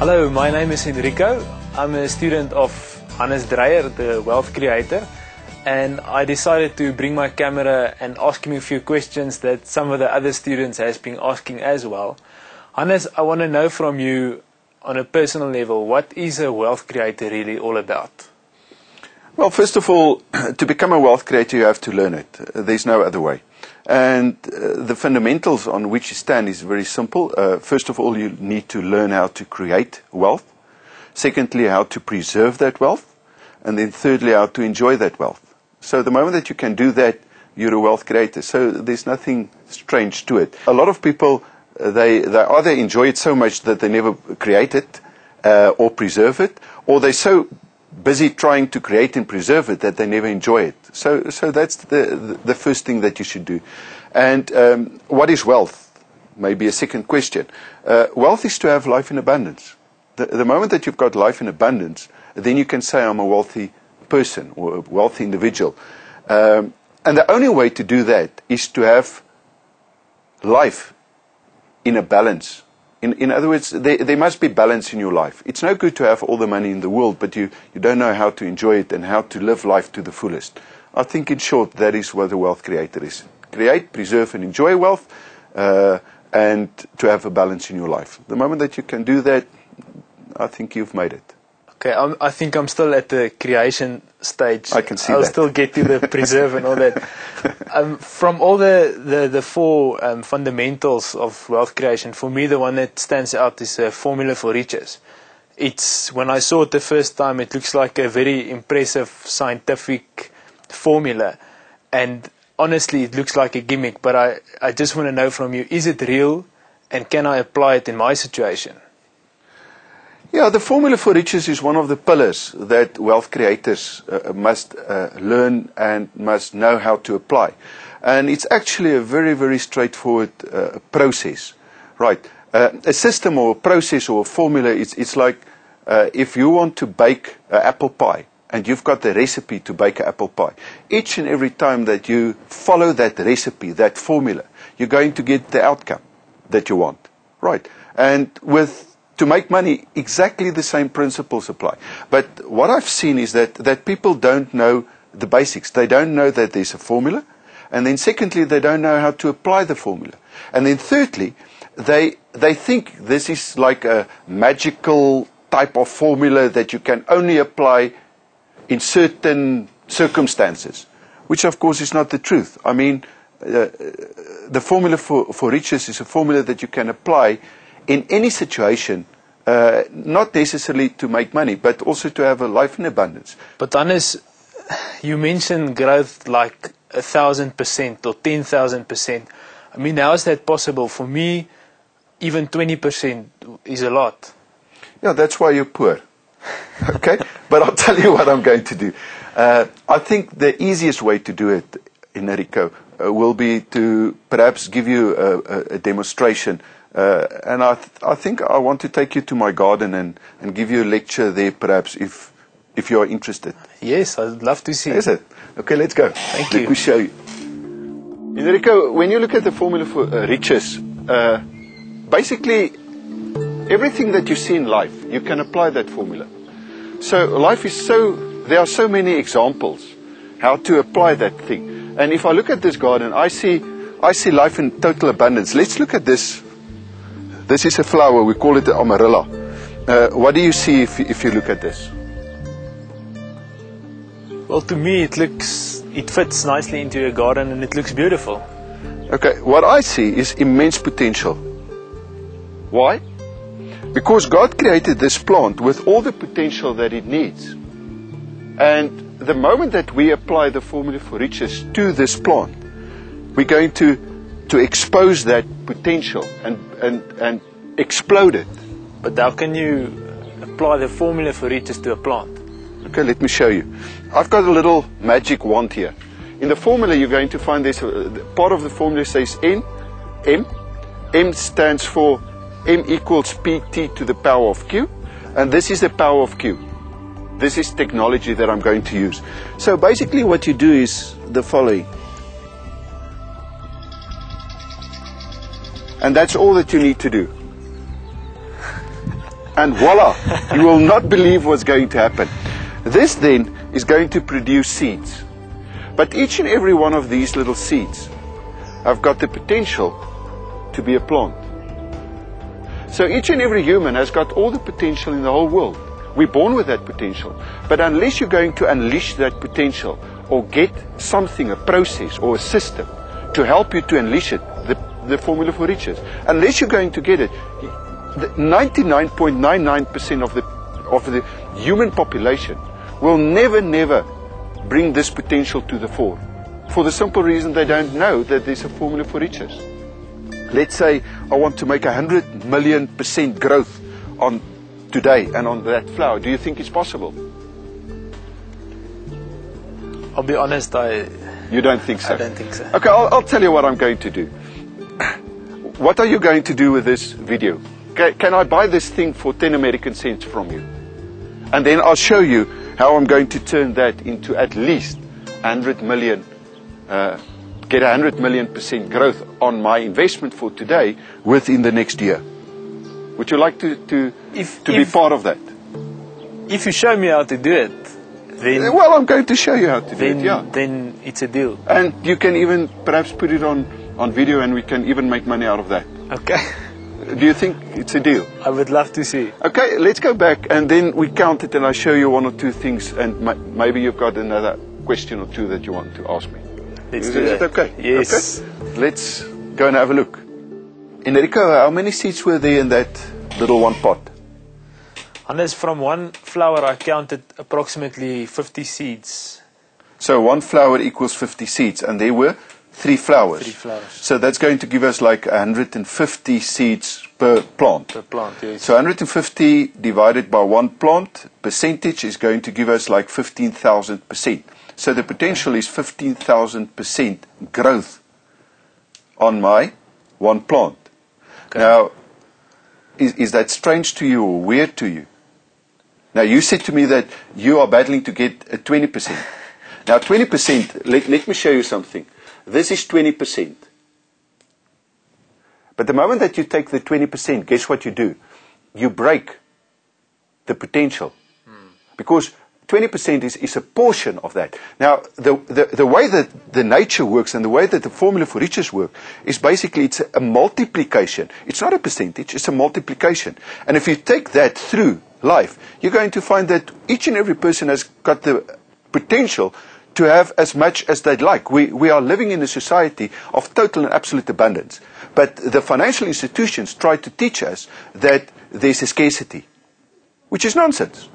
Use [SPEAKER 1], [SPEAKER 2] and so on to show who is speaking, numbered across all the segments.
[SPEAKER 1] Hello, my name is Enrico. I'm a student of Hannes Dreyer, the wealth creator, and I decided to bring my camera and ask him a few questions that some of the other students has been asking as well. Hannes, I want to know from you on a personal level, what is a wealth creator really all about?
[SPEAKER 2] Well, first of all, to become a wealth creator, you have to learn it. There's no other way. And the fundamentals on which you stand is very simple. First of all, you need to learn how to create wealth. Secondly, how to preserve that wealth. And then thirdly, how to enjoy that wealth. So the moment that you can do that, you're a wealth creator. So there's nothing strange to it. A lot of people, they either enjoy it so much that they never create it or preserve it, or they're so busy trying to create and preserve it that they never enjoy it. So that's the first thing that you should do. And what is wealth? Maybe a second question. Wealth is to have life in abundance. The moment that you've got life in abundance, then you can say I'm a wealthy person or a wealthy individual. And the only way to do that is to have life in a balance. In other words, there must be balance in your life. It's no good to have all the money in the world, but you don't know how to enjoy it and how to live life to the fullest. I think, in short, that is what a wealth creator is. Create, preserve, and enjoy wealth, and to have a balance in your life. The moment that you can do that, I think you've made it.
[SPEAKER 1] Okay, I think I'm still at the creation stage.
[SPEAKER 2] I can see
[SPEAKER 1] I'll
[SPEAKER 2] that.
[SPEAKER 1] still get to the preserve and all that. From all the four fundamentals of wealth creation, for me the one that stands out is a formula for riches. It's, when I saw it the first time, it looks like a very impressive scientific formula. And honestly, it looks like a gimmick, but I just want to know from you, is it real and can I apply it in my situation?
[SPEAKER 2] Yeah, the formula for riches is one of the pillars that wealth creators must learn and must know how to apply. And it's actually a very, very straightforward process. Right. A system or a process or a formula, it's like if you want to bake an apple pie and you've got the recipe to bake an apple pie. Each and every time that you follow that recipe, that formula, you're going to get the outcome that you want. Right. And to make money, exactly the same principles apply. But what I've seen is that people don't know the basics. They don't know that there's a formula. And then secondly, they don't know how to apply the formula. And then thirdly, they think this is like a magical type of formula that you can only apply in certain circumstances, which of course is not the truth. I mean, the formula for riches is a formula that you can apply in any situation, not necessarily to make money, but also to have a life in abundance.
[SPEAKER 1] But Hannes, you mentioned growth like 1,000% or 10,000%. I mean, how is that possible? For me, even 20% is a lot.
[SPEAKER 2] Yeah, that's why you're poor. Okay? But I'll tell you what I'm going to do. I think the easiest way to do it, Enrico, will be to perhaps give you a demonstration. And I think I want to take you to my garden and give you a lecture there, perhaps, if you are interested.
[SPEAKER 1] Yes, I'd love to see.
[SPEAKER 2] Is it? Okay, let's go.
[SPEAKER 1] Thank you.
[SPEAKER 2] Let me show you. Enrico, when you look at the formula for riches, basically, everything that you see in life, you can apply that formula. So life is there are so many examples how to apply that thing. And if I look at this garden, I see life in total abundance. Let's look at this. This is a flower, we call it the amarilla. What do you see if you look at this?
[SPEAKER 1] Well, to me it fits nicely into a garden and it looks beautiful.
[SPEAKER 2] Okay, what I see is immense potential. Why? Because God created this plant with all the potential that it needs. And the moment that we apply the formula for riches to this plant, we're going to expose that potential and explode it.
[SPEAKER 1] But how can you apply the formula for riches to a plant?
[SPEAKER 2] Okay, let me show you. I've got a little magic wand here. In the formula you're going to find this, part of the formula says M. M stands for M equals PT to the power of Q. And this is the power of Q. This is technology that I'm going to use. So basically what you do is the following. And that's all that you need to do. and voila, you will not believe what's going to happen. This then is going to produce seeds. But each and every one of these little seeds have got the potential to be a plant. So each and every human has got all the potential in the whole world. We're born with that potential. But unless you're going to unleash that potential or get something, a process or a system to help you to unleash it, the formula for riches, unless you're going to get it, 99.99% of the human population will never bring this potential to the fore. For the simple reason they don't know that there's a formula for riches. Let's say I want to make 100 million% growth on today and on that flower. Do you think it's possible?
[SPEAKER 1] I'll be honest,
[SPEAKER 2] You don't think so?
[SPEAKER 1] I don't think so.
[SPEAKER 2] Okay, I'll tell you what I'm going to do. What are you going to do with this video? Can I buy this thing for 10 American cents from you? And then I'll show you how I'm going to turn that into at least 100 million, get 100 million% growth on my investment for today within the next year. Would you like to be part of that?
[SPEAKER 1] If you show me how to do it, then...
[SPEAKER 2] Well, I'm going to show you how to do it, yeah.
[SPEAKER 1] Then it's a deal.
[SPEAKER 2] And you can even perhaps put it on video and we can even make money out of that.
[SPEAKER 1] Okay.
[SPEAKER 2] Do you think it's a deal?
[SPEAKER 1] I would love to see.
[SPEAKER 2] Okay, let's go back and then we count it and I show you one or two things and maybe you've got another question or two that you want to ask me.
[SPEAKER 1] Let's do that.
[SPEAKER 2] Is it okay?
[SPEAKER 1] Yes.
[SPEAKER 2] Okay. Let's go and have a look. Enrico, how many seeds were there in that little one pot?
[SPEAKER 1] Hannes, from one flower I counted approximately 50 seeds.
[SPEAKER 2] So one flower equals 50 seeds and there were 3 flowers.
[SPEAKER 1] 3 flowers.
[SPEAKER 2] So that's going to give us like 150 seeds per plant.
[SPEAKER 1] Per plant, yes.
[SPEAKER 2] So 150 divided by one plant, percentage is going to give us like 15,000%. So the potential is 15,000% growth on my one plant. Okay. Now, is that strange to you or weird to you? Now, you said to me that you are battling to get a 20%. Now, 20%, let me show you something. This is 20%. But the moment that you take the 20%, guess what you do? You break the potential. Because 20% is a portion of that. Now, the way that the nature works and the way that the formula for riches work is basically it's a multiplication. It's not a percentage, it's a multiplication. And if you take that through life, you're going to find that each and every person has got the potential to have as much as they'd like. We are living in a society of total and absolute abundance. But the financial institutions try to teach us that there's a scarcity, which is nonsense.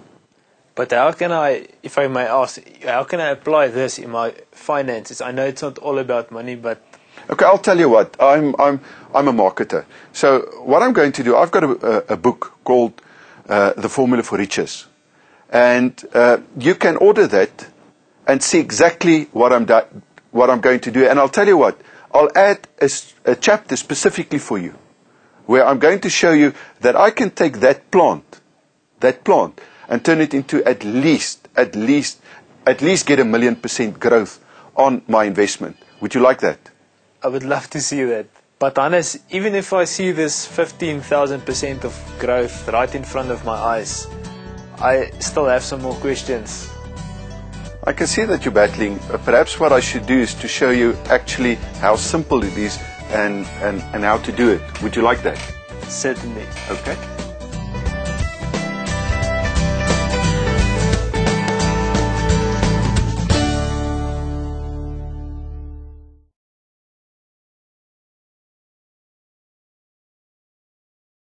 [SPEAKER 1] But how can I, if I may ask, how can I apply this in my finances? I know it's not all about money, but...
[SPEAKER 2] Okay, I'll tell you what. I'm a marketer. So what I'm going to do, I've got a book called The Formula for Riches. And you can order that and see exactly what I'm going to do. And I'll tell you what, I'll add a chapter specifically for you, where I'm going to show you that I can take that plant, and turn it into at least get 1,000,000% growth on my investment. Would you like that?
[SPEAKER 1] I would love to see that. But Hannes, even if I see this 15,000% of growth right in front of my eyes, I still have some more questions.
[SPEAKER 2] I can see that you're battling. Perhaps what I should do is to show you actually how simple it is and how to do it. Would you like that?
[SPEAKER 1] Certainly.
[SPEAKER 2] Okay.